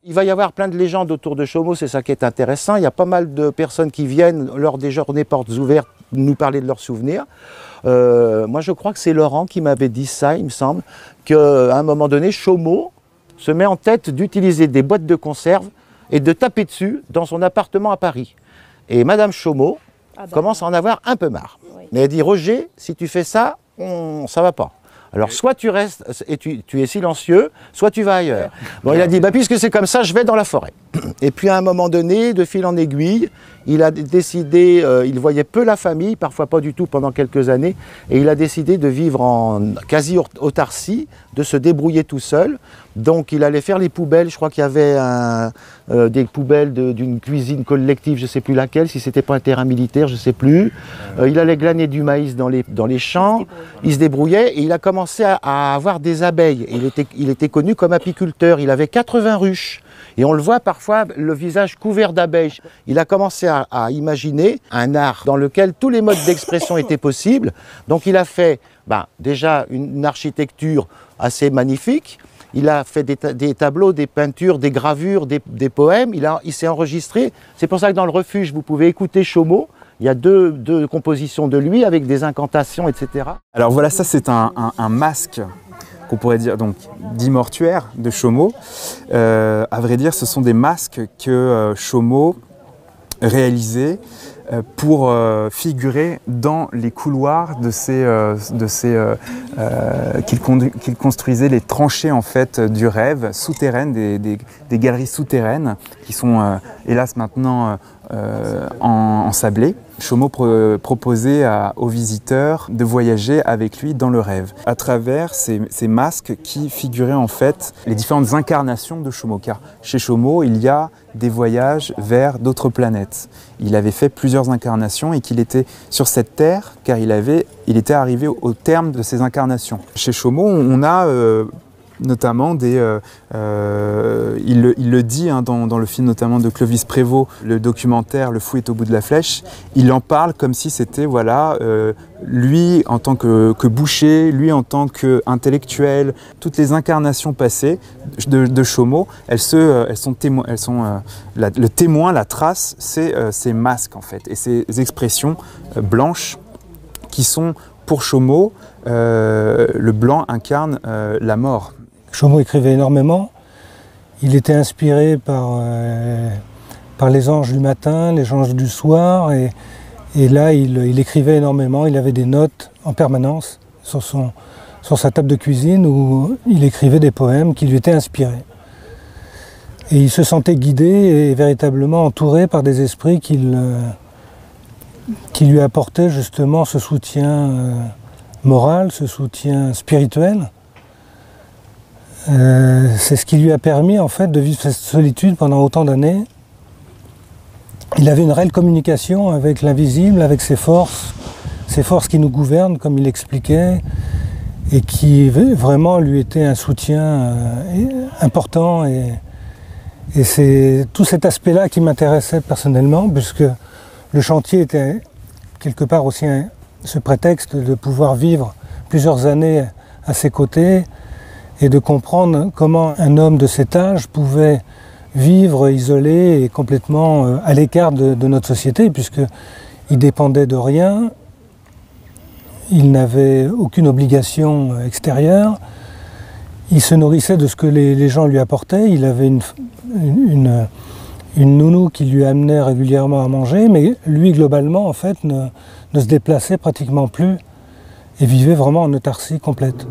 Il va y avoir plein de légendes autour de Chaumont, c'est ça qui est intéressant. Il y a pas mal de personnes qui viennent, lors des journées portes ouvertes, nous parler de leurs souvenirs. Moi, je crois que c'est Laurent qui m'avait dit ça, il me semble, qu'à un moment donné, Chaumont se met en tête d'utiliser des boîtes de conserve et de taper dessus dans son appartement à Paris. Et Madame Chaumont commence à en avoir un peu marre. Oui. Mais elle dit, Roger, si tu fais ça, ça va pas. Alors, soit tu restes et tu es silencieux, soit tu vas ailleurs. Bon, il a dit, puisque c'est comme ça, je vais dans la forêt. Et puis, à un moment donné, de fil en aiguille, il a décidé, il voyait peu la famille, parfois pas du tout pendant quelques années, et il a décidé de vivre en quasi-autarcie, de se débrouiller tout seul. Donc, il allait faire les poubelles. Je crois qu'il y avait des poubelles d'une cuisine collective, je ne sais plus laquelle, si c'était pas un terrain militaire, je ne sais plus. Il allait glaner du maïs dans les champs, il se débrouillait et il a commencé à avoir des abeilles. Il était connu comme apiculteur, il avait 80 ruches. Et on le voit parfois, le visage couvert d'abeilles. Il a commencé à imaginer un art dans lequel tous les modes d'expression étaient possibles. Donc il a fait déjà une architecture assez magnifique. Il a fait des tableaux, des peintures, des gravures, des poèmes. Il s'est enregistré. C'est pour ça que dans le refuge, vous pouvez écouter Chaumont. Il y a deux compositions de lui avec des incantations, etc. Alors voilà, ça c'est un masque qu'on pourrait dire donc dit mortuaire de Chaumont. À vrai dire, ce sont des masques que Chaumont réalisait pour figurer dans les couloirs qu'il construisait, les tranchées en fait du rêve souterraines, des galeries souterraines qui sont hélas maintenant en sablé. Chaumont proposait aux visiteurs de voyager avec lui dans le rêve, à travers ces masques qui figuraient en fait les différentes incarnations de Chaumont. Car chez Chaumont, il y a des voyages vers d'autres planètes. Il avait fait plusieurs incarnations et qu'il était sur cette terre car il était arrivé au terme de ces incarnations. Chez Chaumont, on a notamment il le dit dans le film notamment de Clovis Prévost, le documentaire Le fou est au bout de la flèche, il en parle comme si c'était lui en tant que boucher, lui en tant qu'intellectuel, toutes les incarnations passées de Chaumont, le témoin, la trace, c'est ces masques en fait, et ces expressions blanches qui sont pour Chaumont, le blanc incarne la mort. Chaumont écrivait énormément. Il était inspiré par les anges du matin, les anges du soir. Et là, il écrivait énormément. Il avait des notes en permanence sur sa table de cuisine où il écrivait des poèmes qui lui étaient inspirés. Et il se sentait guidé et véritablement entouré par des esprits qui lui apportaient justement ce soutien moral, ce soutien spirituel. C'est ce qui lui a permis en fait de vivre cette solitude pendant autant d'années. Il avait une réelle communication avec l'invisible, avec ses forces qui nous gouvernent, comme il l'expliquait, et qui vraiment lui étaient un soutien important. Et c'est tout cet aspect-là qui m'intéressait personnellement, puisque le chantier était quelque part aussi ce prétexte de pouvoir vivre plusieurs années à ses côtés, et de comprendre comment un homme de cet âge pouvait vivre isolé et complètement à l'écart de notre société, puisqu'il dépendait de rien, il n'avait aucune obligation extérieure, il se nourrissait de ce que les gens lui apportaient, il avait une nounou qui lui amenait régulièrement à manger, mais lui globalement en fait ne se déplaçait pratiquement plus et vivait vraiment en autarcie complète.